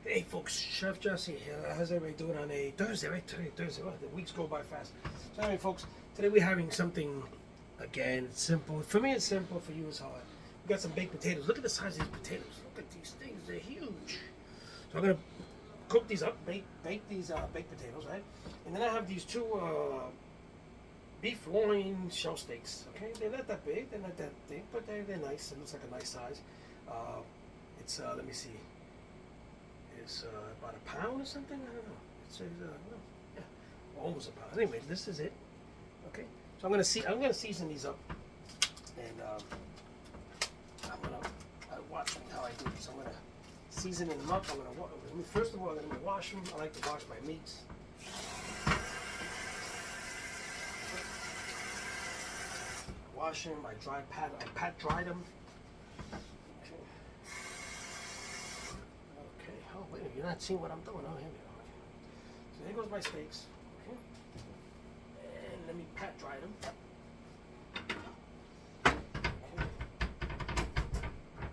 Hey folks, Chef Jesse here. How's everybody doing on a Thursday, right? Today, Thursday. Oh, the weeks go by fast. So anyway, folks, today we're having something, again, it's simple. For me, it's simple. For you, it's hard. We got some baked potatoes. Look at the size of these potatoes. Look at these things. They're huge. So I'm going to cook these up, bake these baked potatoes, right? And then I have these two beef loin shell steaks, okay? They're not that big. They're not that thick, but they're nice. It looks like a nice size. It's, let me see. It's about a pound or something. I don't know. It says no, yeah, almost a pound. Anyway, this is it. Okay, so I'm gonna season these up, and I'm gonna watch how I do this. I'm gonna season them up. First of all, I'm gonna wash them. I like to wash my meats. Wash them. I pat dry them. Oh, wait a minute, you're not seeing what I'm doing. Oh, here we go. Okay. So there goes my steaks. Okay. And let me pat dry them. Okay.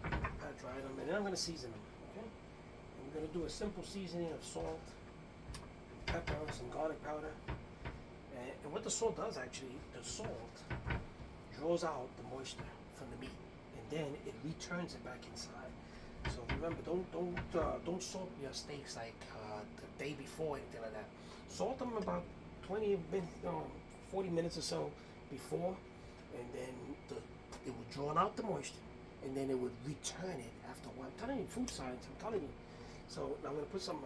Pat dry them, and then I'm going to season them. Okay. And we're going to do a simple seasoning of salt, pepper, some garlic powder. And what the salt does, actually, the salt draws out the moisture from the meat, and then it returns it back inside. So remember, don't salt your steaks like the day before, anything like that. Salt them about 20 minutes, 40 minutes or so before, and then it would draw out the moisture, and then it would return it after a while. I'm telling you, food science. I'm telling you. So now I'm gonna put some.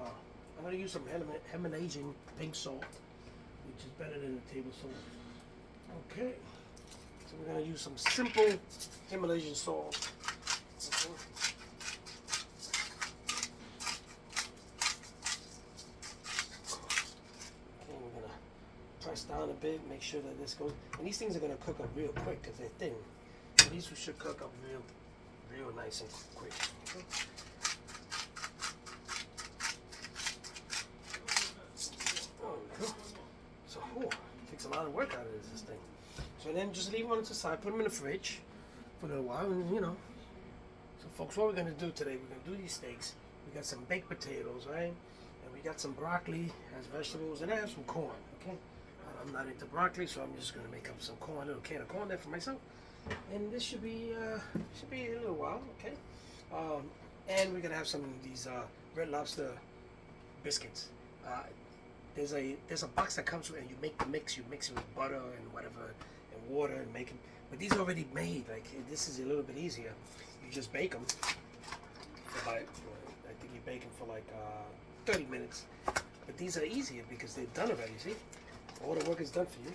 I'm gonna use some Himalayan pink salt, which is better than the table salt. Okay. So we're gonna use some simple Himalayan salt. Okay. Press down a bit, make sure that this goes. And these things are going to cook up real quick because they're thin. So these should cook up real nice and quick. Okay. There we go. So, it takes a lot of work out of this thing. So then just leave them to the side, put them in the fridge for a little while, and you know. So folks, what we're going to do today, we're going to do these steaks. We got some baked potatoes, right? And we got some broccoli as vegetables, and I have some corn, okay? I'm not into broccoli, so I'm just going to make up some corn, a little can of corn there for myself. And this should be a little while, okay? And we're going to have some of these Red Lobster biscuits. There's a box that comes with, and you make the mix. You mix it with butter and whatever, and water, and make it. But these are already made. Like, this is a little bit easier. You just bake them. I think you bake them for like 30 minutes. But these are easier because they're done already, see? All the work is done for you,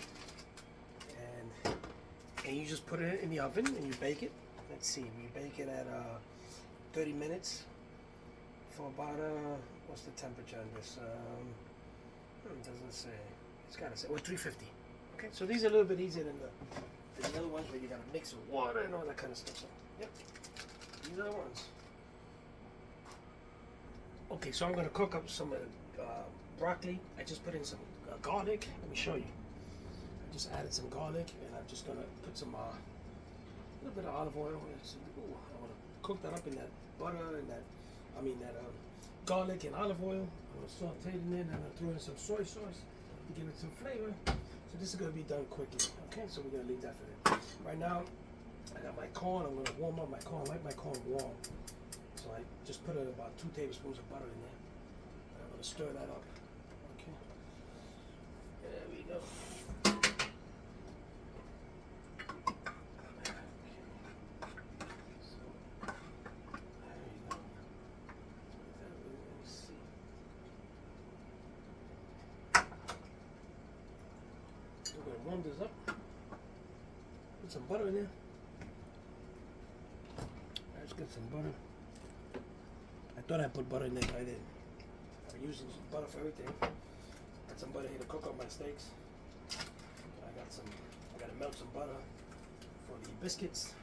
and you just put it in the oven and you bake it. Let's see, we bake it at 30 minutes for about what's the temperature on this? It doesn't say. It's gotta say 350. Okay, so these are a little bit easier than the other ones where you gotta mix with water and all that kind of stuff. So, yep, these are the ones. Okay, so I'm gonna cook up some broccoli. I just put in some garlic. Let me show you. I just added some garlic, and I'm just gonna put some a little bit of olive oil. I want to cook that up in that butter and that garlic and olive oil. I'm gonna saute it in there, and I'm gonna throw in some soy sauce to give it some flavor. So this is gonna be done quickly. Okay, so we're gonna leave that for them. Right now, I got my corn. I'm gonna warm up my corn. I like my corn warm. So I just put about 2 tablespoons of butter in there. And I'm gonna stir that up. There we go. So we're gonna warm this up. Put some butter in there. Let's get some butter. I thought I put butter in there, but I didn't. I'm using butter for everything. Got some butter here to cook up my steaks. I gotta melt some butter for the biscuits.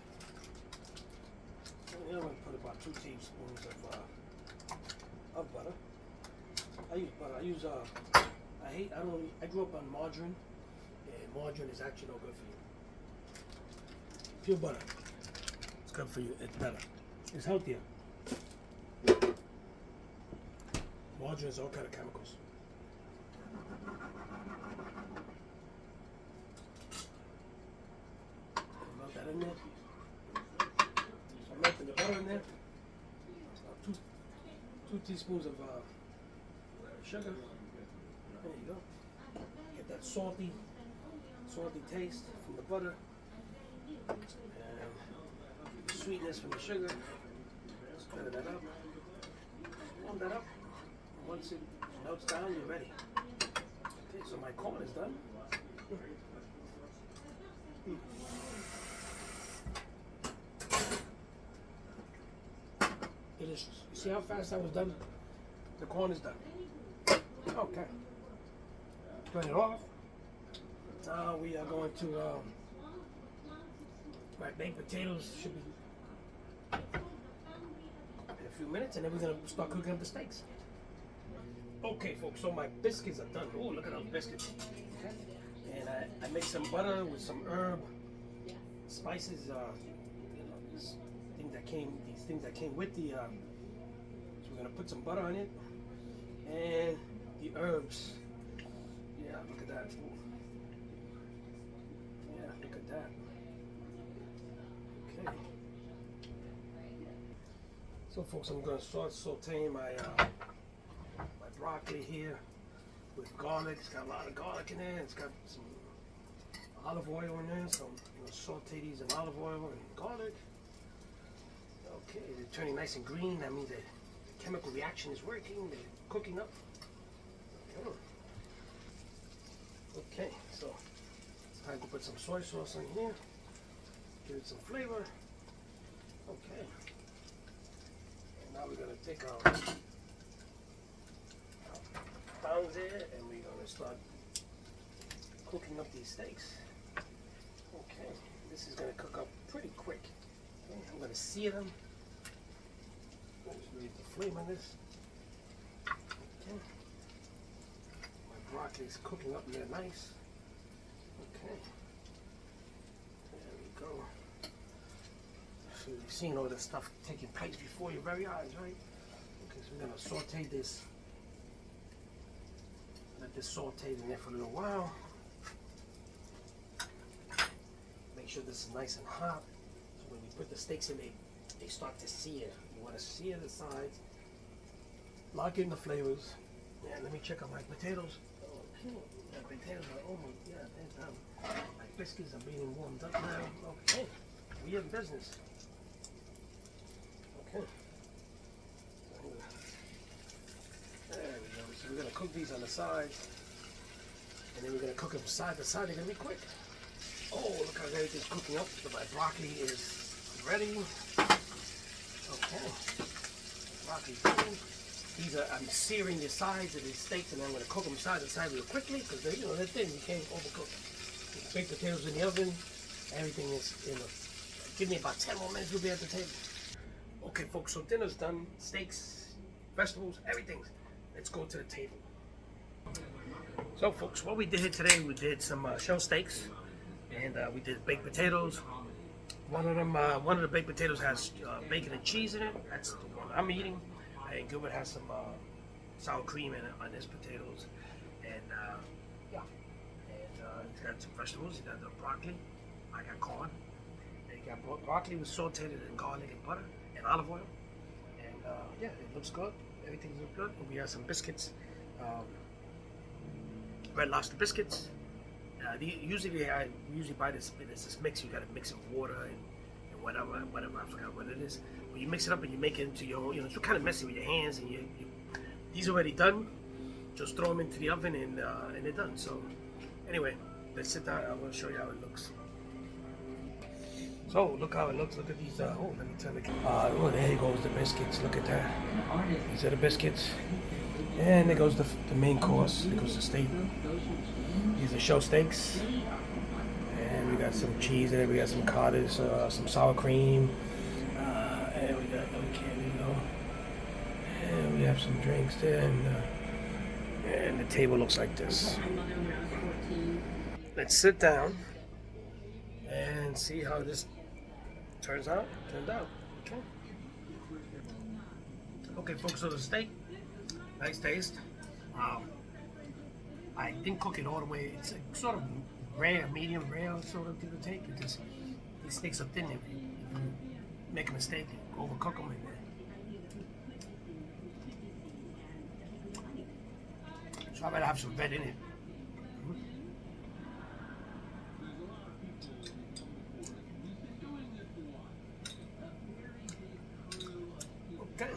And I'm gonna put about 2 tablespoons of butter. I use butter. I grew up on margarine, and margarine is actually no good for you. Pure butter. It's good for you. It's better. It's healthier. margarines, all kind of chemicals. Melt that in there. So I'm melting the butter in there. Two teaspoons of sugar. There you go. Get that salty taste from the butter. And sweetness from the sugar. Stir that up. Warm that up. Once it melts down, you're ready. Okay, so my corn is done. Delicious. You see how fast that was done? The corn is done. Okay. Turn it off. Now we are going to my baked potatoes should be in a few minutes, and then we're gonna start cooking up the steaks. Okay, folks. So my biscuits are done. Oh, look at those biscuits. Okay. And I mixed some butter with some herb, spices. These things that came with the. So we're gonna put some butter on it, and the herbs. Yeah, look at that. Yeah, look at that. Okay. So, folks, I'm gonna start sauteing my broccoli here with garlic. It's got a lot of garlic in there. It's got some olive oil in there, so I'm gonna saute these in olive oil and garlic. Okay, they're turning nice and green. That means the chemical reaction is working. They're cooking up. Okay, so it's time to put some soy sauce in here. Give it some flavor. Okay. And now we're gonna take our pounds here, and we're gonna start cooking up these steaks. Okay, this is gonna cook up pretty quick. Okay, I'm gonna sear them. Let's raise the flame on this. Okay. My broccoli is cooking up there nice. Okay. There we go. So you've seen all this stuff taking place before your very eyes, right? Okay, so we're gonna saute this. Let this saute in there for a little while. Make sure this is nice and hot. So when you put the steaks in, they start to sear. You want to sear the sides. Lock in the flavors. Yeah, let me check on my potatoes. Okay, the potatoes are almost, yeah, they're done. My biscuits are being warmed up now. Okay, we in business. Okay. There we go. So we're going to cook these on the side. And then we're going to cook them side to side. They're going to be quick. Oh, look how everything's cooking up. So my broccoli is ready. Okay. Broccoli's ready. I'm searing the sides of these steaks, and I'm going to cook them side to side real quickly because they're thin. You can't overcook them. Baked potatoes in the oven. Everything is in the. Give me about 10 more minutes. We'll be at the table. Okay, folks. So dinner's done. Steaks, vegetables, everything. Let's go to the table. So, folks, what we did here today, we did some shell steaks, and we did baked potatoes. One of the baked potatoes has bacon and cheese in it. That's the one I'm eating. And Gilbert has some sour cream in it on his potatoes, and yeah, and he's got some vegetables. He got the broccoli. I got corn. And he got broccoli was sauteed in garlic and butter and olive oil, and yeah, it looks good. Everything looks good. And we have some biscuits, Red Lobster biscuits. Usually I buy this mix. You got to mix it with water and whatever. I forgot what it is. But you mix it up and you make it into your own. It's kind of messy with your hands. And these are already done. Just throw them into the oven and they're done. So anyway, let's sit down. I will show you how it looks. So look how it looks. Look at these. Let me turn the camera. Oh, there goes the biscuits. Look at that. These are the biscuits. And there goes the main course. There goes the steak. These are shell steaks. And we got some cheese there. We got some cottage, some sour cream. And we got and we have some drinks there. And the table looks like this. Let's sit down and see how this turned out. Okay. Okay, folks. So the steak. Nice taste. I didn't cook it all the way. It's like sort of rare, medium rare, sort of give or take, because these steaks are thin. If you make a mistake, you overcook them in there. So I better have some red in it. Okay.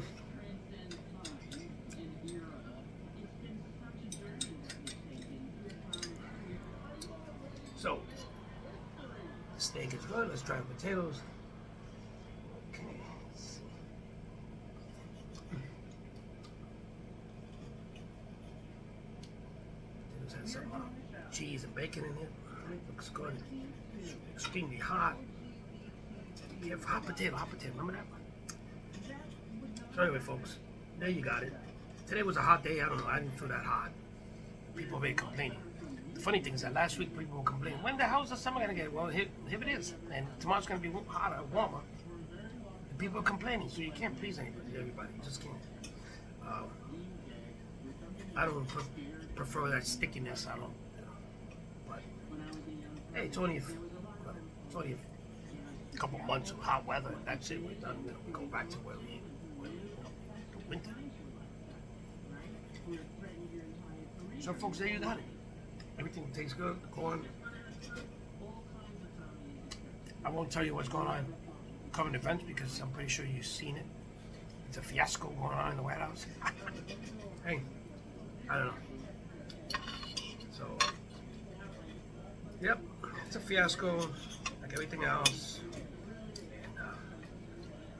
So, the steak is good. Let's try the potatoes. Okay. Potatoes have some cheese and bacon in it. Looks good. Extremely hot. Yeah, hot potato. Remember that? So anyway, folks, there you got it. Today was a hot day. I don't know. I didn't feel that hot. People were complaining. The funny thing is that last week people were complaining, when the hell is the summer going to get? Well, here it is. And tomorrow's going to be hotter, warmer. And people are complaining, so you can't please everybody. You just can't. I don't prefer that stickiness. I don't. But, hey, it's only a couple months of hot weather. That's it. We're done. We go back to where we winter. So, folks, there you got it. Everything tastes good. The corn. I won't tell you what's going on in current events because I'm pretty sure you've seen it. It's a fiasco going on in the White House. Hey, I don't know. So, yep, it's a fiasco like everything else.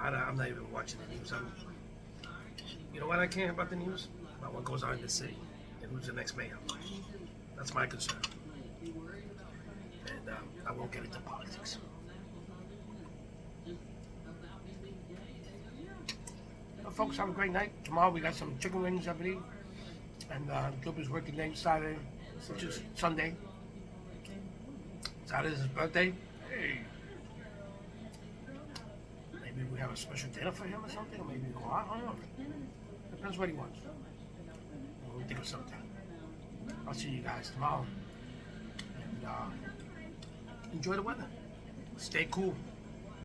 And I'm not even watching the news. You know what I care about the news? About what goes on in the city and who's the next mayor. That's my concern. And I won't get into politics. Well, folks, have a great night. Tomorrow we got some chicken wings, I believe. And Gilbert's working day Saturday, which is Sunday. Saturday's his birthday. Hey. Maybe we have a special dinner for him or something, or maybe we go out. I don't know. Depends what he wants. We'll think of something. I'll see you guys tomorrow. And enjoy the weather. Stay cool.